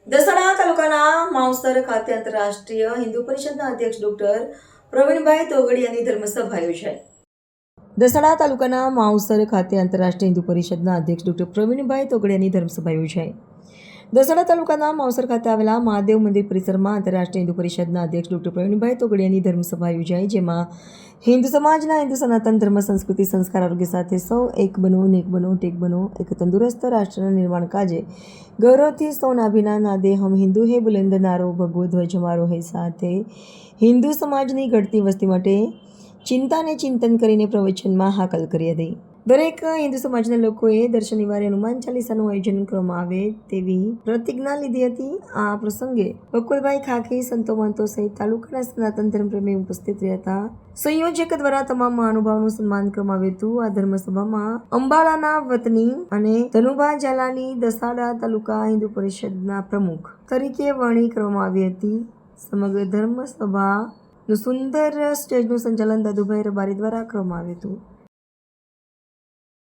દસાડા તાલુકાના માવસર ખાતે આંતરરાષ્ટ્રીય હિન્દુ પરિષદના અધ્યક્ષ ડોક્ટર પ્રવીણભાઈ તોગડિયાની ધર્મસભા યોજાઈ. દસાડા તાલુકાના માવસર ખાતે આંતરરાષ્ટ્રીય હિન્દુ પરિષદના અધ્યક્ષ ડોક્ટર પ્રવીણભાઈ તોગડિયાની ધર્મસભા યોજાઈ. દસાડા તાલુકાના માવસર ખાતે આવેલા મહાદેવ મંદિર પરિસરમાં આંતરરાષ્ટ્રીય હિન્દુ પરિષદના અધ્યક્ષ ડોક્ટર પ્રવીણભાઈ તોગડિયાની ધર્મસભા યોજાઈ, જેમાં હિન્દુ સમાજના હિન્દુ સનાતન ધર્મ સંસ્કૃતિ સંસ્કાર આરોગ્ય સાથે સૌ એક બનો, નેક બનો, ટેક બનો, એક તંદુરસ્ત રાષ્ટ્રના નિર્માણ કાજે ગૌરવથી સૌ નાભીના નાદે હમ હિન્દુ હે બુલંદ નારો ભગવો ધ્વજ અમારો હે સાથે હિન્દુ સમાજની ઘટતી વસ્તી માટે ચિંતાને ચિંતન કરીને પ્રવચનમાં હાકલ કરી હતી. દરેક હિન્દુ સમાજના લોકોએ દર શનિવારે હનુમાન ચાલીસાનું આયોજન કરવામાં આવે તેવી પ્રતિજ્ઞા લીધી હતી. આ પ્રસંગે બકુલભાઈ ખાખી, સંતો મહંતો સહિત તાલુકાના સનાતન ધર્મપ્રેમી ઉપસ્થિત રહ્યા હતા. સંયોજક દ્વારા તમામ મહાનુભાવોનું સન્માન કરવામાં આવ્યું હતું. આ ધર્મસભામાં અંબાલાના વતની અને ધનુભા ઝાલાની દસાડા તાલુકા હિન્દુ પરિષદના પ્રમુખ તરીકે વરણી કરવામાં આવી હતી. સમગ્ર ધર્મસભાનું સુંદર સ્ટેજનું સંચાલન દાદુભાઈ રબારી દ્વારા કરવામાં આવ્યું હતું.